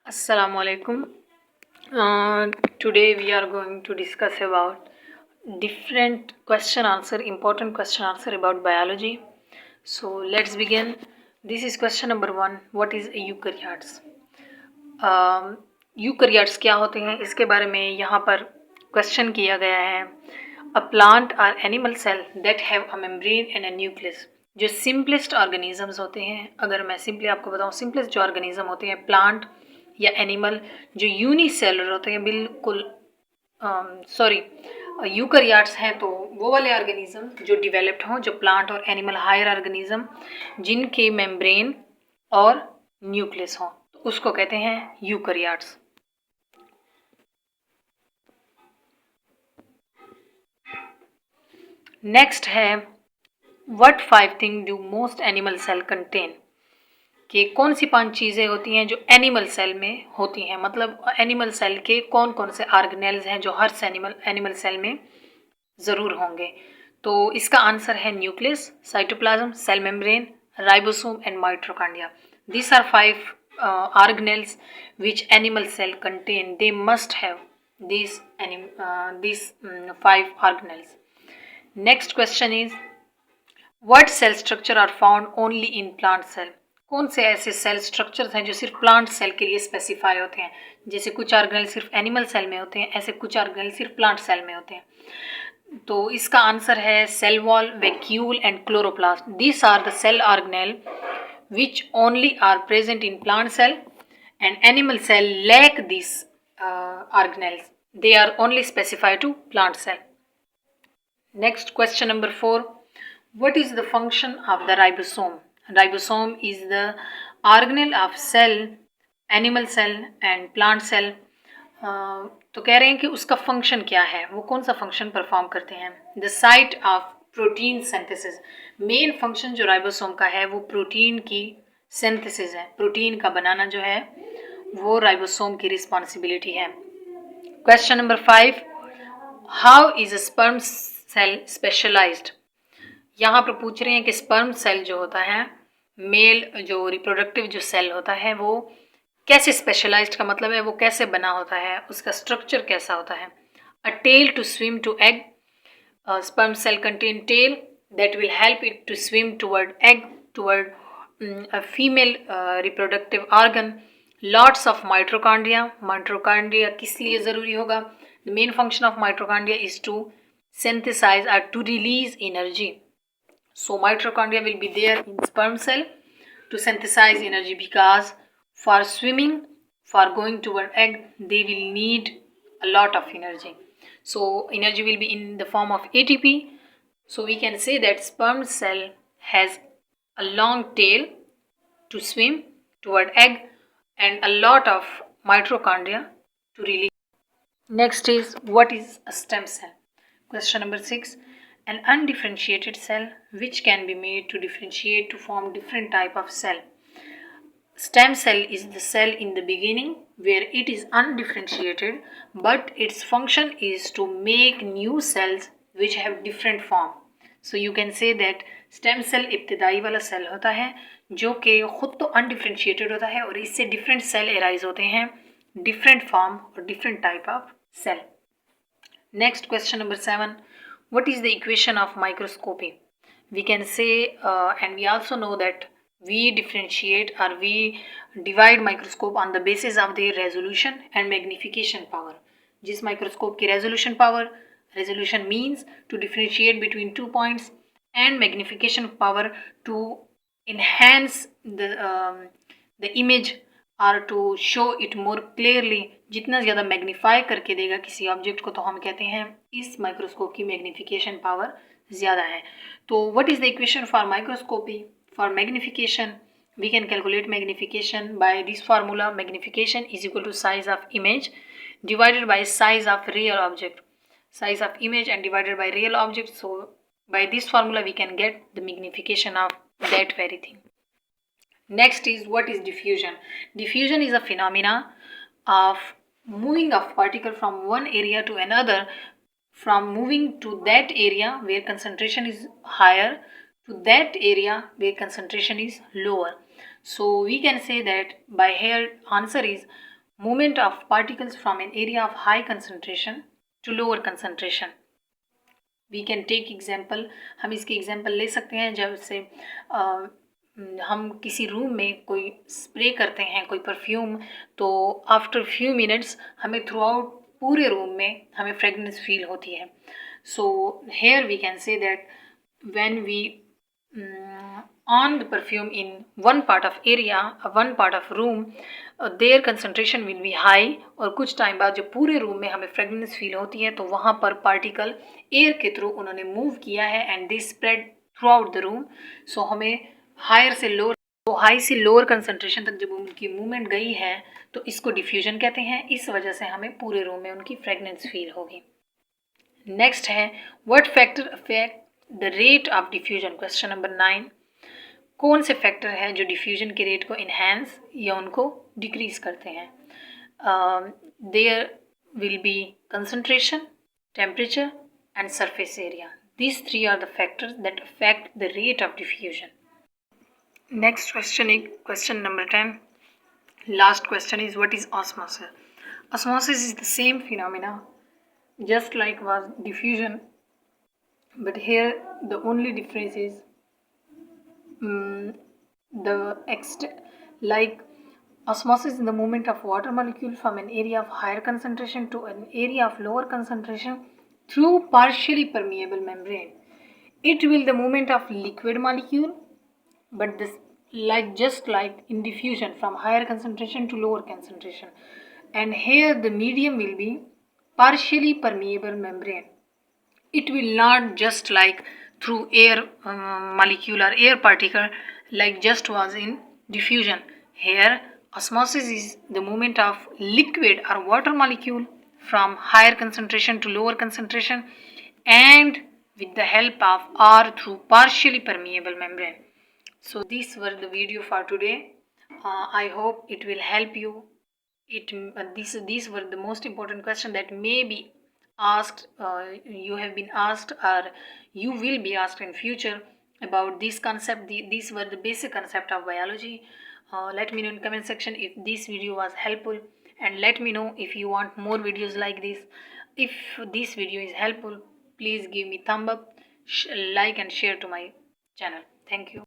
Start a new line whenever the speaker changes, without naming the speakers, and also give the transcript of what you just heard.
Assalamu alaikum. Today we are going to discuss about different important question answer about biology. So let's begin. This is question number 1. What is eukaryotes? Eukaryotes क्या होते हैं इसके बारे में यहाँ पर question किया गया है. A plant or animal cell that have a membrane and a nucleus. जो सिंपलेस्ट ऑर्गेनिजम्स होते हैं, अगर मैं सिंपली आपको बताऊँ, सिंपलेस्ट जो ऑर्गेनिज्म होते हैं प्लांट या एनिमल जो यूनिसेलुलर होते हैं, बिल्कुल यूकैरियोट्स हैं, तो वो वाले ऑर्गेनिज्म जो डेवलप्ड हों, जो प्लांट और एनिमल हायर ऑर्गेनिज्म जिनके मेम्ब्रेन और न्यूक्लियस हों, तो उसको कहते हैं यूकैरियोट्स. नेक्स्ट है what 5 thing do most animal cell contain. कि कौन सी 5 चीज़ें होती हैं जो एनिमल सेल में होती हैं, मतलब एनिमल सेल के कौन कौन से ऑर्गेनेल्स हैं जो हर एनिमल सेल में ज़रूर होंगे. तो इसका आंसर है nucleus, cytoplasm, cell membrane, ribosome and mitochondria. These are 5 organelles which animal cell contain. They must have these 5 organelles. Next question is what cell structure are found only in plant cell. कौन से ऐसे cell structures हैं जो सिर्फ plant cell के लिए specify होते हैं. जैसे कुछ ऑर्गेनेल सिर्फ एनिमल सेल में होते हैं, ऐसे कुछ ऑर्गेनेल सिर्फ प्लांट सेल में होते हैं. तो इसका आंसर है cell wall, vacuole and chloroplast. These are the cell organelle which only are present in plant cell, and animal cell lack these organelles. They are only specified to plant cell. Next, question number 4. What is the function of the ribosome? Ribosome is the organelle of cell, animal cell and plant cell. तो कह रहे हैं कि उसका function क्या है, वो कौन सा फंक्शन परफॉर्म करते हैं. The site of protein synthesis. Main function जो राइबोसोम का है वो प्रोटीन की सिंथेसिस है. प्रोटीन का बनाना जो है वो राइबोसोम की रिस्पॉन्सिबिलिटी है. Question number 5. How is a sperm cell specialized. यहाँ पर पूछ रहे हैं कि स्पर्म सेल जो होता है, मेल जो रिप्रोडक्टिव जो सेल होता है, वो कैसे स्पेशलाइज्ड का मतलब है वो कैसे बना होता है, उसका स्ट्रक्चर कैसा होता है. A tail to swim to egg. Sperm cell contain tail that will help it to swim toward egg, toward a female reproductive organ. Lots of mitochondria. Mitochondria किस लिए ज़रूरी होगा. The main function of mitochondria is to synthesize or to release energy. So mitochondria will be there in sperm cell to synthesize energy, because for swimming, for going toward egg, they will need a lot of energy. So energy will be in the form of ATP. So we can say that sperm cell has a long tail to swim toward egg and a lot of mitochondria to release. Next is what is a stem cell. Question number 6. An undifferentiated cell which can be made to differentiate to form different type of cell. Stem cell is the cell in the beginning where it is undifferentiated, but its function is to make new cells which have different form. So you can say that stem cell इब्तिदाई वाला cell होता है जो कि खुद तो undifferentiated होता है और इससे डिफरेंट सेल एराइज होते हैं, डिफरेंट फॉर्म और different type of cell. Next question number 7. What is the equation of microscopy? We can say and we also know that we differentiate or we divide microscope on the basis of their resolution and magnification power. जिस microscope की resolution power, resolution means to differentiate between 2 points, and magnification power to enhance the image or to show it more clearly. जितना ज़्यादा magnify करके देगा किसी object को तो हम कहते हैं इस माइक्रोस्कोप की मैग्निफिकेशन पावर ज़्यादा है. तो what is the equation for microscopy? For magnification, we can calculate magnification by this formula. Magnification is equal to size of image divided by size of real object. Size of image and divided by real object. So by this formula we can get the magnification of that very thing. Next is what is diffusion. Diffusion is a phenomena of moving of particle from one area to another, from moving to that area where concentration is higher to that area where concentration is lower. So we can say that by here answer is movement of particles from an area of high concentration to lower concentration. We can take example, हम इसके example ले सकते हैं जब से हम किसी room में कोई स्प्रे करते हैं कोई परफ्यूम, तो आफ्टर फ्यू मिनट्स हमें थ्रू आउट पूरे रूम में हमें फ्रेगनेंस फील होती है. So here we can say that when we on the perfume in one part of area, one part of room, their concentration will be high, और कुछ time बाद जब पूरे रूम में हमें फ्रेगनेंस फील होती है तो वहाँ पर पार्टिकल एयर के थ्रू उन्होंने मूव किया है and they spread throughout the room. So हमें हायर से लोअर, तो हाई से लोअर कंसनट्रेशन तक जब उनकी मूवमेंट गई है तो इसको डिफ्यूजन कहते हैं. इस वजह से हमें पूरे रूम में उनकी फ्रेगनेंस फील होगी. नेक्स्ट है what factor affect the rate of diffusion. Question number 9. कौन से फैक्टर है जो डिफ्यूजन के रेट को इन्हेंस या उनको डिक्रीज करते हैं. There will be concentration, temperature and surface area. These three are the factors that affect the rate of diffusion. Next question is question number 10. Last question is what is osmosis? Osmosis is the same phenomena just like was diffusion, but here the only difference is like osmosis is the movement of water molecule from an area of higher concentration to an area of lower concentration through partially permeable membrane. It will the movement of liquid molecule, but this just like in diffusion from higher concentration to lower concentration, and here the medium will be partially permeable membrane. It will not just like through air molecule or air particle like just was in diffusion. Here osmosis is the movement of liquid or water molecule from higher concentration to lower concentration and with the help of or through partially permeable membrane. So these were the video for today. I hope it will help you. These were the most important questions that may be asked, you have been asked or you will be asked in future about this concept. These were the basic concept of biology. Let me know in comment section if this video was helpful, and let me know if you want more videos like this. If this video is helpful, please give me thumb up, like and share to my channel. Thank you.